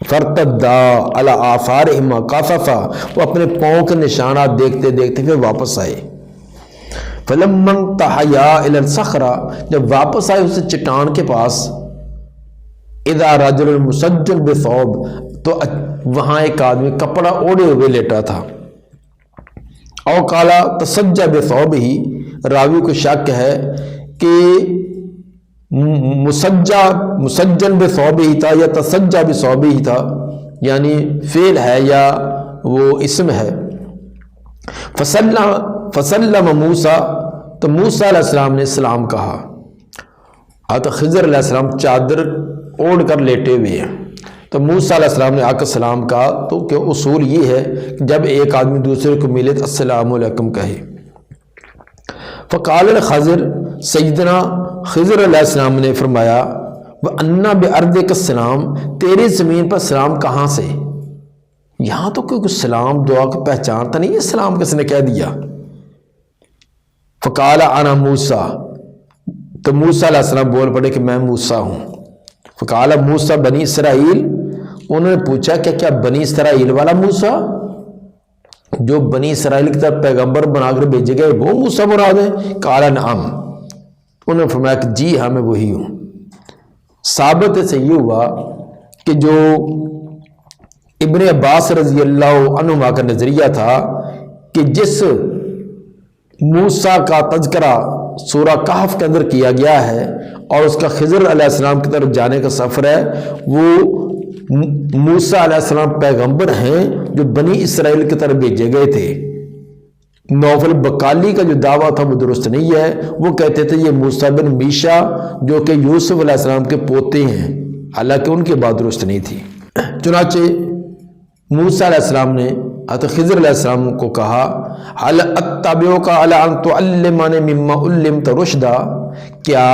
فرتدا علی آثارہما قصصا، وہ اپنے پاؤں کے نشانات دیکھتے دیکھتے پھر واپس آئے۔ فلما انتہیا الی الصخرہ، جب واپس آئے اس چٹان کے پاس، اذا رجل مسجل بثوب، تو وہاں ایک آدمی کپڑا اوڑے ہوئے لیٹا تھا۔ او قالا تسجى بثوبہ، راوی کو شک ہے کہ مسجل بثوبہ تھا یا تسجى بثوبہ تھا، یعنی فعل ہے یا وہ اسم ہے۔ فسلم موسیٰ، تو موسیٰ علیہ السلام نے سلام کہا۔ حضرت خضر علیہ السلام چادر اوڑھ کر لیٹے ہوئے ہیں، تو موسیٰ علیہ السلام نے آ کر سلام کہا، تو کہ اصول یہ ہے کہ جب ایک آدمی دوسرے کو ملے تو السلام علیکم کہے۔ فقال الخضر، سیدنا خضر علیہ السلام نے فرمایا وَأَنَّا بِأَرْضِكَ السلام، تیری زمین پر سلام کہاں سے؟ یہاں تو کوئی سلام دعا کو پہچانتا نہیں ہے، سلام کس نے کہہ دیا؟ فقال انا موسیٰ، تو موسیٰ علیہ السلام بول پڑے کہ میں موسیٰ ہوں۔ فقال موسیٰ بنی اسرائیل، انہوں نے پوچھا کہ کیا بنی اسرائیل والا موسیٰ جو بنی اسرائیل کی طرف پیغمبر بنا کر بھیجے گئے وہ موسیٰ مراد ہے؟ قال نعم، انہوں نے فرمایا کہ جی ہاں میں وہی ہوں۔ ثابت سے یہ ہوا کہ جو ابن عباس رضی اللہ عنہما کا نظریہ تھا کہ جس موسیٰ کا تذکرہ سورہ کہف کے اندر کیا گیا ہے اور اس کا خضر علیہ السلام کی طرف جانے کا سفر ہے، وہ موسیٰ علیہ السلام پیغمبر ہیں جو بنی اسرائیل کی طرف بھیجے گئے تھے۔ نوفل بقالی کا جو دعویٰ تھا وہ درست نہیں ہے، وہ کہتے تھے یہ موسیٰ بن میشا جو کہ یوسف علیہ السلام کے پوتے ہیں، حالانکہ ان کی بات درست نہیں تھی۔ چنانچہ موسیٰ علیہ السلام نے حضرت خضر علیہ السلام کو کہا هل اتبعک علی ان تعلمنی مما علمت رشدا، کیا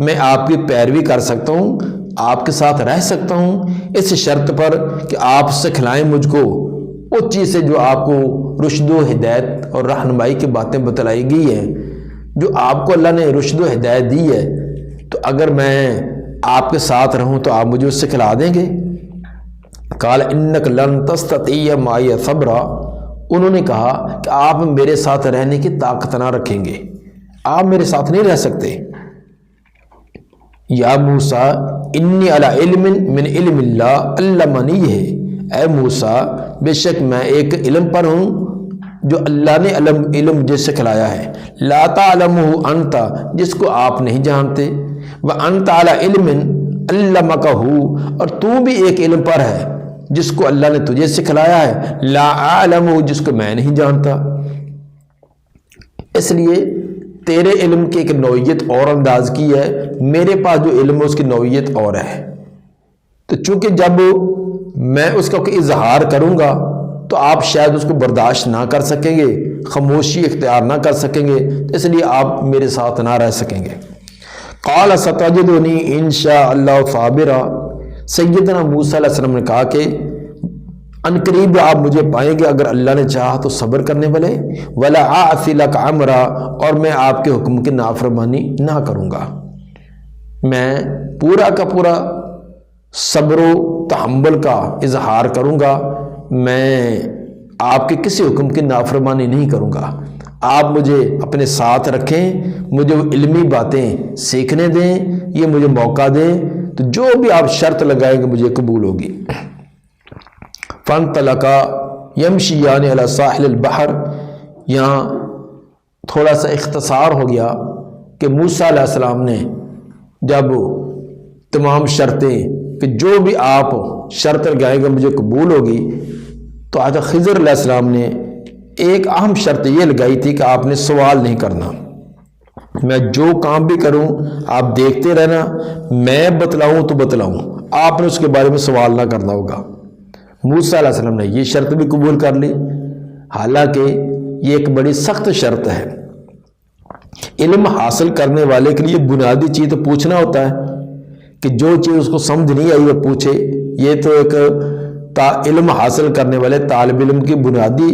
میں آپ کی پیروی کر سکتا ہوں، آپ کے ساتھ رہ سکتا ہوں اس شرط پر کہ آپ سکھلائیں مجھ کو اس چیز سے جو آپ کو رشد و ہدایت اور رہنمائی کی باتیں بتلائی گئی ہیں، جو آپ کو اللہ نے رشد و ہدایت دی ہے، تو اگر میں آپ کے ساتھ رہوں تو آپ مجھے اس سے کھلا دیں گے؟ قال انک لن تستطیع معی صبرا، انہوں نے کہا کہ آپ میرے ساتھ رہنے کی طاقت نہ رکھیں گے، آپ میرے ساتھ نہیں رہ سکتے۔ یا موسیٰ انی علی علم من علم اللہ علمنی ہے، اے موسیٰ بے شک میں ایک علم پر ہوں جو اللہ نے علم مجھے سکھلایا ہے، لا تعلمہ انت جس کو آپ نہیں جانتے، وانت علی علم علمکہ، اور تو بھی ایک علم پر ہے جس کو اللہ نے تجھے سکھلایا ہے، لا اعلمہ جس کو میں نہیں جانتا۔ اس لیے تیرے علم کی ایک نوعیت اور انداز کی ہے، میرے پاس جو علم ہے اس کی نوعیت اور ہے۔ تو چونکہ جب میں اس کا کوئی اظہار کروں گا تو آپ شاید اس کو برداشت نہ کر سکیں گے، خاموشی اختیار نہ کر سکیں گے، تو اس لیے آپ میرے ساتھ نہ رہ سکیں گے۔ قال ستجدنی ان شاء اللہ صابرا، سیدنا موسیٰ علیہ السلام نے کہا کہ عنقریب آپ مجھے پائیں گے اگر اللہ نے چاہا تو صبر کرنے والے، ولا اعصی لک امرا، اور میں آپ کے حکم کی نافرمانی نہ کروں گا، میں پورا کا پورا صبر و تحمل کا اظہار کروں گا، میں آپ کے کسی حکم کی نافرمانی نہیں کروں گا، آپ مجھے اپنے ساتھ رکھیں، مجھے وہ علمی باتیں سیکھنے دیں، یہ مجھے موقع دیں، تو جو بھی آپ شرط لگائیں گے مجھے قبول ہوگی۔ فانطلقا یمشیان علی ساحل البحر، یہاں تھوڑا سا اختصار ہو گیا کہ موسیٰ علیہ السلام نے جب تمام شرطیں کہ جو بھی آپ شرط لگائیں گے مجھے قبول ہوگی، تو حضرت خضر علیہ السلام نے ایک اہم شرط یہ لگائی تھی کہ آپ نے سوال نہیں کرنا، میں جو کام بھی کروں آپ دیکھتے رہنا، میں بتلاؤں تو بتلاؤں، آپ نے اس کے بارے میں سوال نہ کرنا ہوگا۔ موسیٰ علیہ السلام نے یہ شرط بھی قبول کر لی، حالانکہ یہ ایک بڑی سخت شرط ہے۔ علم حاصل کرنے والے کے لیے بنیادی چیز تو پوچھنا ہوتا ہے کہ جو چیز اس کو سمجھ نہیں آئی وہ پوچھے، یہ تو ایک علم حاصل کرنے والے طالب علم کی بنیادی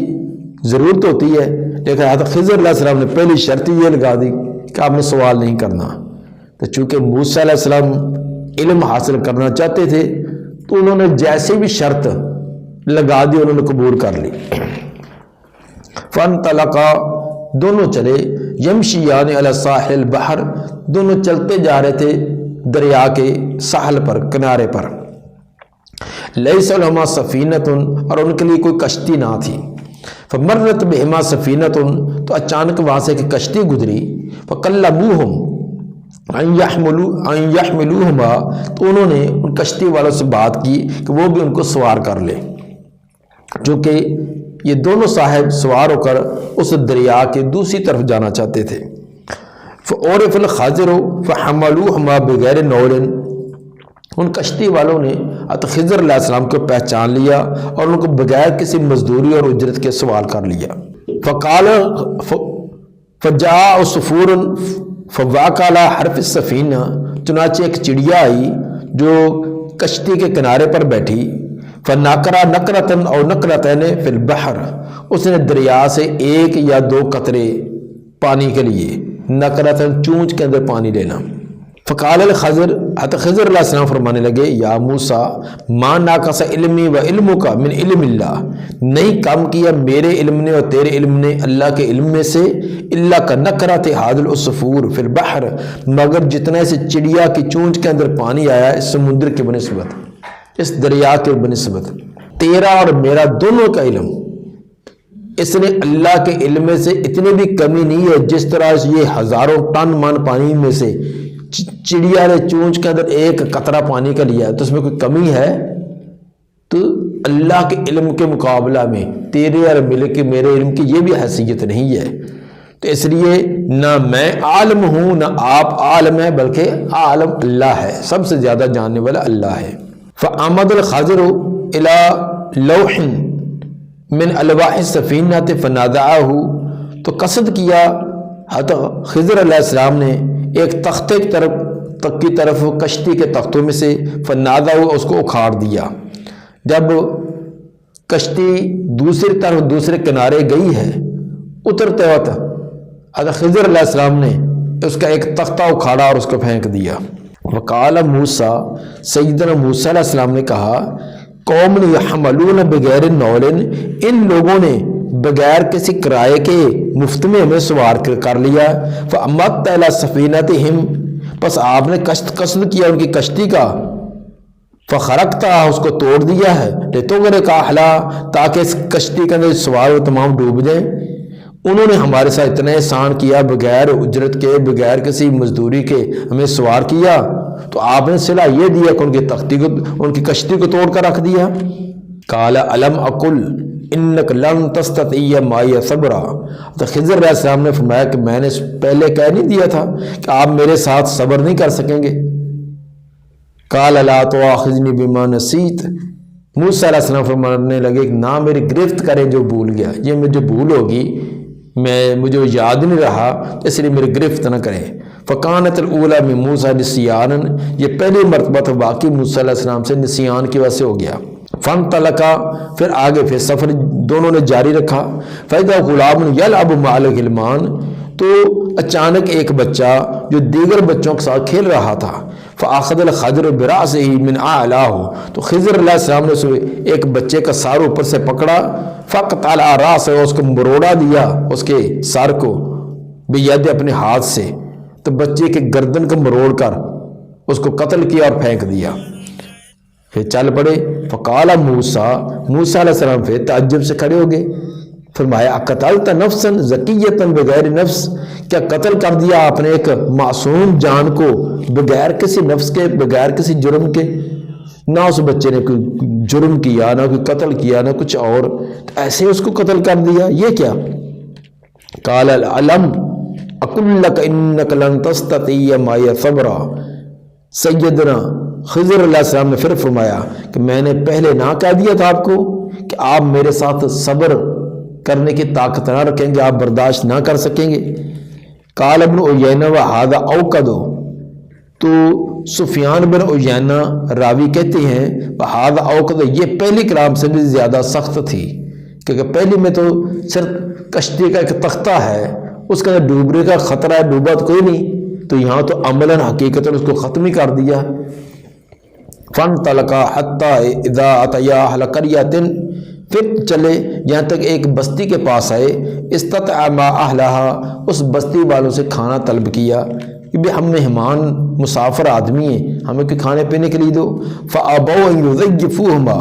ضرورت ہوتی ہے، لیکن حضرت خضر علیہ السلام نے پہلی شرط یہ لگا دی کہ آپ نے سوال نہیں کرنا۔ تو چونکہ موسیٰ علیہ السلام علم حاصل کرنا چاہتے تھے تو انہوں نے جیسے بھی شرط لگا دی انہوں نے قبول کر لی۔ فانطلقا، دونوں چلے، یمشیان علی ساحل البحر، دونوں چلتے جا رہے تھے دریا کے ساحل پر، کنارے پر۔ لیس لہما سفینۃ، اور ان کے لیے کوئی کشتی نہ تھی۔ فمرت بہما سفینۃ، تو اچانک وہاں سے ایک کشتی گزری۔ فکلموہم ان یحملوہما، تو انہوں نے ان کشتی والوں سے بات کی کہ وہ بھی ان کو سوار کر لے، چونکہ یہ دونوں صاحب سوار ہو کر اس دریا کے دوسری طرف جانا چاہتے تھے۔ فعرف الخضر فحملوہما بغیر نول، ان کشتی والوں نے حضرت خضر علیہ السلام کو پہچان لیا اور ان کو بغیر کسی مزدوری اور اجرت کے سوال کر لیا۔ فقال فجاء عصفور فواقع علی حرف السفینہ، چنانچہ ایک چڑیا آئی جو کشتی کے کنارے پر بیٹھی۔ فنقرا نقرتن او نقرتین فی البحر، اس نے دریا سے ایک یا دو قطرے پانی کے لیے، نقرتن چونچ کے اندر پانی لینا۔ فقال الخضر، حضرت خضر علیہ السلام فرمانے لگے، یا موسیٰ ما ناقص علمی و علمک من علم اللہ، نہیں کم کیا میرے علم نے اور تیرے علم نے اللہ کے علم میں سے، اللہ کا نقرۃ ھذا العصفور فی البحر، مگر جتنا سے چڑیا کی چونچ کے اندر پانی آیا اس سمندر کے بنسبت، اس دریا کے بنسبت، تیرا اور میرا دونوں کا علم، اس نے اللہ کے علم میں سے اتنی بھی کمی نہیں ہے جس طرح یہ ہزاروں ٹن من پانی میں سے چڑیا نے چونچ کے اندر ایک قطرہ پانی کا لیا تو اس میں کوئی کمی ہے؟ تو اللہ کے علم کے مقابلہ میں تیرے اور میرے علم کی یہ بھی حیثیت نہیں ہے. تو اس لیے نہ میں عالم ہوں نہ آپ عالم ہیں، بلکہ عالم اللہ ہے، سب سے زیادہ جاننے والا اللہ ہے. فَعَمَدَ الْخَضِرُ إِلَى لَوْحٍ مِّنْ أَلْوَاحِ السَّفِينَةِ فَنَادَعَهُ، تو قصد کیا حضرت خضر علیہ السلام نے ایک تختے کی طرف کشتی کے تختوں میں سے، فَنَادَعَهُ، اس کو اکھاڑ دیا. جب کشتی دوسری طرف دوسرے کنارے گئی ہے، اترتے وقت حضرت خضر علیہ السلام نے اس کا ایک تختہ اکھاڑا اور اس کو پھینک دیا. وقال موسیٰ، سیدنا موسیٰ علیہ السلام نے کہا، قوم یحملون بغیر نول، ان لوگوں نے بغیر کسی کرائے کے مفت میں ہمیں سوار کر لیا. فَأَمَّتَّ إِلَى صَفِينَتِهِمْ، پس آپ نے قصد کیا ان کی کشتی کا. فَخَرَقْتَهَا، اس کو توڑ دیا ہے. لِتُغْرِقَ أَهْلَهَا، تاکہ اس کشتی کے اندر سوار وہ تمام ڈوب جائیں. انہوں نے ہمارے ساتھ اتنا احسان کیا، بغیر اجرت کے بغیر کسی مزدوری کے ہمیں سوار کیا، تو آپ نے صلہ یہ دیا کہ ان کی کشتی کو توڑ کر رکھ دیا. قال الم اقل انک لن تستطیع معی صبرا، تو خضر علیہ السلام نے فرمایا کہ میں نے پہلے کہہ نہیں دیا تھا کہ آپ میرے ساتھ صبر نہیں کر سکیں گے. قال لا تؤاخذنی بما نسیت، موسیٰ علیہ السلام فرمانے لگے کہ نہ میری گرفت کریں جو بھول گیا، یہ مجھے بھول ہوگی، مجھے یاد نہیں رہا، اس لیے میری گرفت نہ کریں. فکانت الاولی من موسیٰ نسیانا، یہ پہلی مرتبہ تو واقعی موسیٰ علیہ السلام سے نسیان کی وجہ سے ہو گیا. فانطلقا، پھر آگے پھر سفر دونوں نے جاری رکھا. فاذا غلام یلعب مع الغلمان، تو اچانک ایک بچہ جو دیگر بچوں کے ساتھ کھیل رہا تھا، فاخذ الخضر براسه من اعلاه، تو خضر علیہ السلام نے ایک بچے کا سر اوپر سے پکڑا، فقطع راسه، اس کو مروڑا دیا اس کے سر کو، بید، اپنے ہاتھ سے، تو بچے کے گردن کو مروڑ کر اس کو قتل کیا اور پھینک دیا. پھر چل پڑے. فقال موسیٰ علیہ السلام پھر تعجب سے کھڑے ہو گئے. فرمایا اقتلت نفسا زکیۃ بغیر نفس، کیا قتل کر دیا آپ نے ایک معصوم جان کو بغیر کسی نفس کے، بغیر کسی جرم کے؟ نہ اس بچے نے کوئی جرم کیا، نہ کوئی قتل کیا، نہ کچھ اور، ایسے اس کو قتل کر دیا، یہ کیا؟ قال الم اقل لک انک لن تستطیع معی صبرا، سیدنا خضر علیہ السلام نے پھر فرمایا کہ میں نے پہلے نہ کہہ دیا تھا آپ کو کہ آپ میرے ساتھ صبر کرنے کی طاقت نہ رکھیں گے، آپ برداشت نہ کر سکیں گے. قال ابن عیینہ وہذا اوقد، تو سفیان بن عیینہ راوی کہتے ہیں وہذا اوقد، یہ پہلی کلام سے بھی زیادہ سخت تھی، کیونکہ پہلی میں تو صرف کشتی کا ایک تختہ ہے، اس کا ڈوبنے کا خطرہ ہے، ڈوبا تو کوئی نہیں، تو یہاں تو عملاً حقیقتاً اس کو ختم ہی کر دیا. فانطلقا حتی اذا اتیا اہل قریۃ، پھر چلے یہاں تک ایک بستی کے پاس آئے. استطعما اہلہا، اس بستی والوں سے کھانا طلب کیا کہ بھی ہم مہمان مسافر آدمی ہیں، ہمیں کوئی کھانے پینے کے لیے دو. فابوا ان یضیفوہما،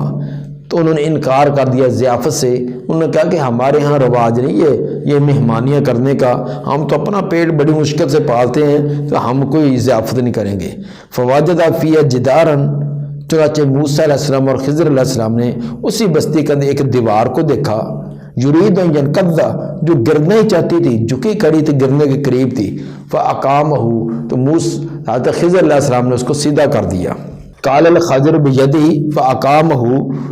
تو انہوں نے انکار کر دیا ضیافت سے. انہوں نے کہا کہ ہمارے ہاں رواج نہیں ہے یہ مہمانیاں کرنے کا، ہم تو اپنا پیٹ بڑی مشکل سے پالتے ہیں، تو ہم کوئی ضیافت نہیں کریں گے. فوجد فیہا جدارا، چنانچہ موسیٰ علیہ السلام اور خضر علیہ السلام نے اسی بستی کے اندر ایک دیوار کو دیکھا، یرید ان ینقض، جو گرنا ہی چاہتی تھی، جھکی کھڑی تھی، گرنے کے قریب تھی. فاقامہ، تو حضرت خضر علیہ السلام نے اس کو سیدھا کر دیا. قال الخضر بیدہ فاقامہ،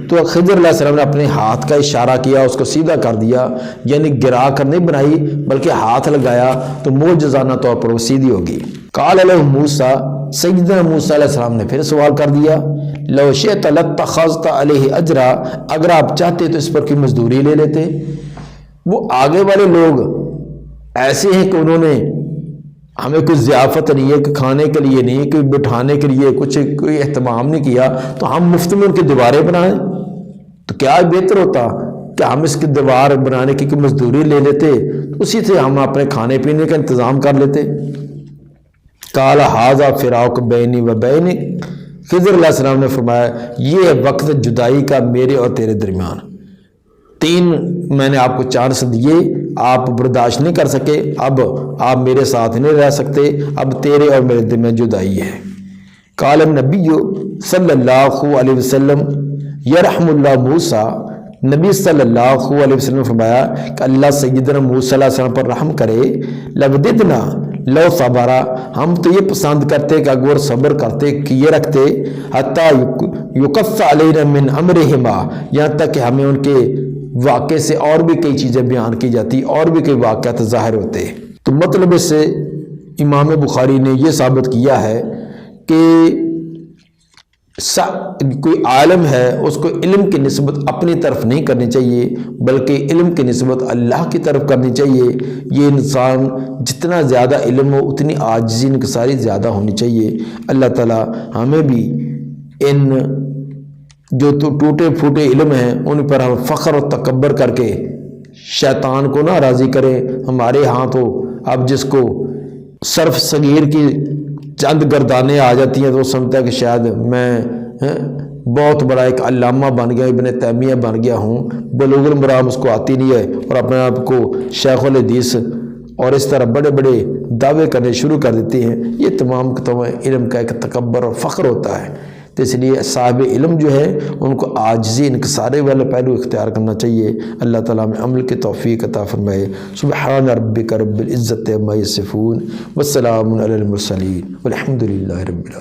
تو خضر علیہ السلام نے اپنے ہاتھ کا اشارہ کیا، اس کو سیدھا کر دیا، یعنی گرا کر نہیں بنائی بلکہ ہاتھ لگایا تو معجزانہ طور پر وہ سیدھی ہوگی. قال له موسیٰ، سیدنا موسیٰ علیہ السلام نے پھر سوال کر دیا، لو شئت لاتخذت علیہ اجرا، اگر آپ چاہتے تو اس پر کی مزدوری لے لیتے. وہ آگے والے لوگ ایسے ہیں کہ انہوں نے ہمیں کوئی ضیافت نہیں ہے، کہ کھانے کے لیے نہیں، کوئی بٹھانے کے لیے کوئی اہتمام نہیں کیا، تو ہم مفت میں ان کی دیواریں بنائیں. تو کیا بہتر ہوتا کہ ہم اس کی دیوار بنانے کی کوئی مزدوری لے لیتے، اسی سے ہم اپنے کھانے پینے کا انتظام کر لیتے. قال ھذا فراق بینی و بینک، خضر علیہ السلام نے فرمایا یہ وقت جدائی کا میرے اور تیرے درمیان. 3 میں نے آپ کو چانس دیے آپ برداشت نہیں کر سکے، اب آپ میرے ساتھ نہیں رہ سکتے، اب تیرے اور میرے دل میں جدائی ہے۔ قال النبی صلی اللہ علیہ وسلم یرحم اللہ موسیٰ، نبی صلی اللہ علیہ وسلم نے فرمایا کہ اللہ سیدنا موسیٰ علیہ السلام پر رحم کرے، لوددنا لو صبرا، ہم تو یہ پسند کرتے کہ اگر صبر کرتے، کیے رکھتے، حتیٰ یقص علینا من امرہما، یہاں تک کہ ہمیں ان کے واقعے سے اور بھی کئی چیزیں بیان کی جاتی، اور بھی کئی واقعات ظاہر ہوتے۔ تو مطلب اس سے امام بخاری نے یہ ثابت کیا ہے کہ کوئی عالم ہے اس کو علم کی نسبت اپنی طرف نہیں کرنی چاہیے، بلکہ علم کی نسبت اللہ کی طرف کرنی چاہیے۔ یہ انسان جتنا زیادہ علم ہو اتنی عاجزی انکساری زیادہ ہونی چاہیے۔ اللہ تعالی ہمیں بھی ان جو ٹوٹے پھوٹے علم ہیں ان پر ہم فخر و تکبر کر کے شیطان کو نہ راضی کریں۔ ہمارے ہاں تو اب جس کو صرف صغیر کی چند گردانیں آ جاتی ہیں تو وہ سمجھتا ہے کہ شاید میں بہت بڑا ایک علامہ بن گیا، ابن تیمیہ بن گیا ہوں، بلوغ المرام اس کو آتی نہیں ہے، اور اپنے آپ کو شیخ الحدیث اور اس طرح بڑے بڑے دعوے کرنے شروع کر دیتے ہیں۔ یہ تمام علم کا ایک تکبر اور فخر ہوتا ہے۔ تو اس لیے صاحب علم جو ہے ان کو عاجزی انکساری والا پہلو اختیار کرنا چاہیے۔ اللہ تعالیٰ میں عمل کی توفیق عطا فرمائے۔ سبحان ربک رب العزت عما یصفون والسلام علی المرسلین والحمد للہ رب العالمین۔